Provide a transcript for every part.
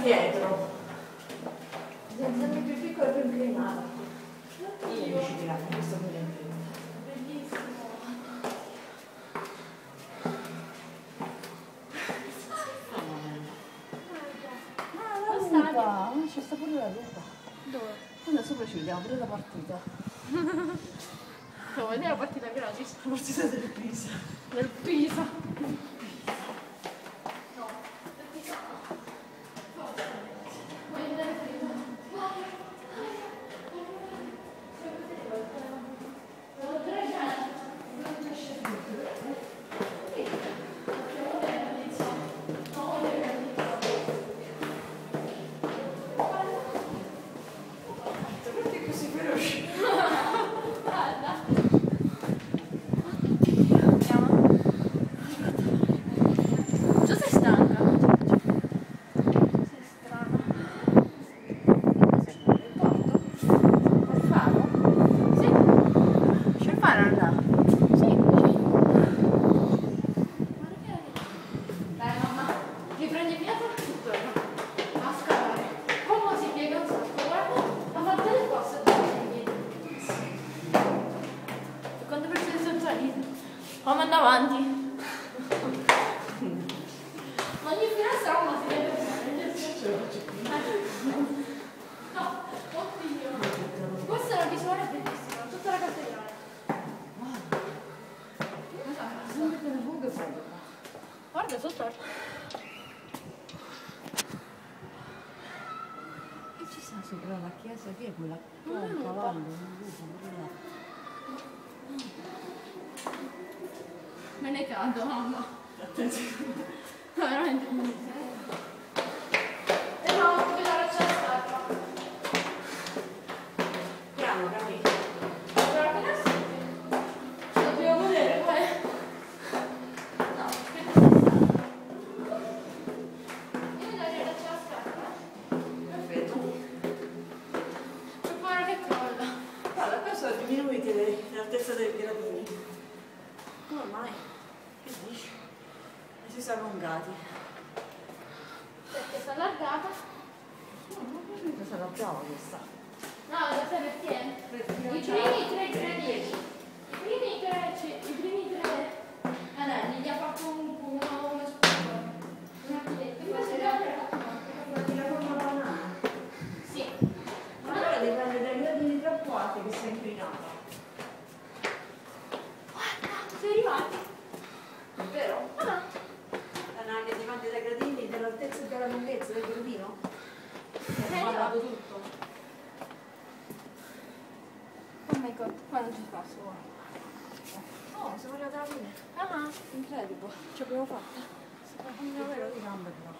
dietro. Sempre più piccola e più inclinata. Io ci diranno, questo mi è Bellissimo. Ah, c'è sta pure la lupa. Dove? Quando sopra ci vediamo pure la partita. Devo vedere la partita gratis. La partita del Pisa. Del Pisa. Perché così veloce? Tu sei stanca? Sei strana. Per farlo? Sì. C'è il fare andare? Sì. Guarda che dai mamma, riprendi fiato tutto a scalare. Come si piega un sacco, guarda, a fare delle cose da piedi. E quando persone sono salite? Come andare avanti? Ogni finestra una si deve no, oddio. Questa è una visuale bellissima, tutta la cattedrale. Sempre delle fughe proprio. Guarda sotto. Che ci sta sopra la chiesa? Che è quella? Una Un lupa. cavallo, un lupo, pure là. Me ne cado, mamma. Attenzione. No, veramente. E no, perché la raccia la scarpa. Piano, capito? Apro la finestra. Ci dobbiamo vedere qual è. No, aspetta. Io mi darei la raccia la scarpa. Perfetto. C'ho paura che crolla. Guarda, qua sono diminuite l'altezza dei gradini. Come mai? Che dici? E si sono allungati. Perché si è allargata. No, non ho capito se la brava questa. No, lo sai perché? I primi tre gradini. I primi tre anelli li ha fatto uno come spugno. Un architetto. Poi si deve fatto Di la forma banana. sì. Ma allora dipende dai gradini troppo alti che si è inclinata. Guarda, sei arrivati. È vero? Ah, Anche dipende dai gradini, dall'altezza e dalla lunghezza del gradino. È sbagliato tutto. oh my god, quando ci passo, guarda. Oh, siamo arrivati alla fine. Ah, Incredibile. Ce l'abbiamo fatta. fammi Davvero di gambe però.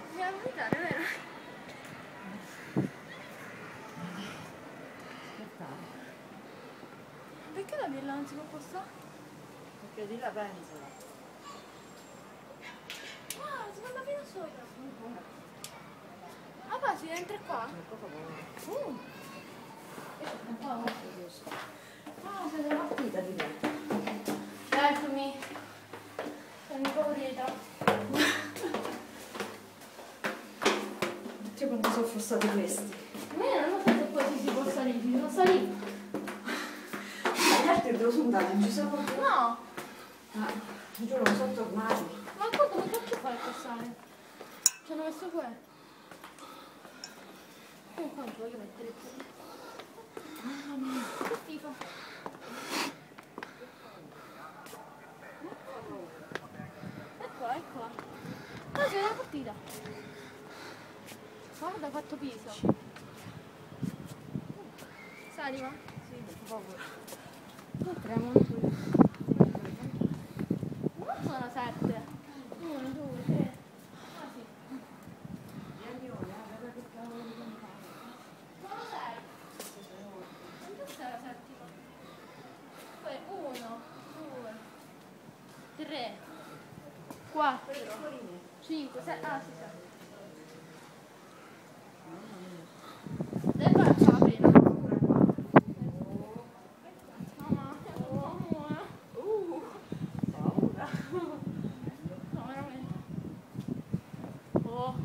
dobbiamo guidare, vero? Aspettare. Perché la villa non si può postare? Perché di là pensola. Ah, si va fino sopra. Ah, va, si entra qua. Ah, siete partita di là. Eccomi. Sono impaurita. Cioè quando sono fossati questi. Ma io non ho fatto così si può salire, si sono saliti. Ma gli altri dove sono andati? Non ci sono più. No, Ah, giuro, non sono tornati. ma guarda, come cacchio fai a passare? Ci hanno messo qua. Comunque non voglio mettere più. Mamma mia, che schifo. Eccola, eccola. Ah, c'è una partita. Guarda, ha fatto piso. Sali, va? Sì, per favore. Entriamo qui. Non sono 7. 1, 2, 3. Ah sì. Guarda che cavolo di campana. Sono 6. Non c'è la settima. Poi 1, 2, 3, 4, 5, 6. Ah sì, 7. Dove faccio la prima? Mamma, paura. Paura. No, veramente. Oh.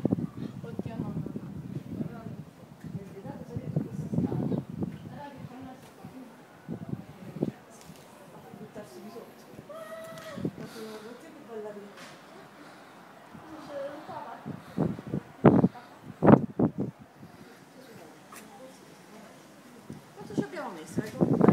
l'abbiamo messa, ecco.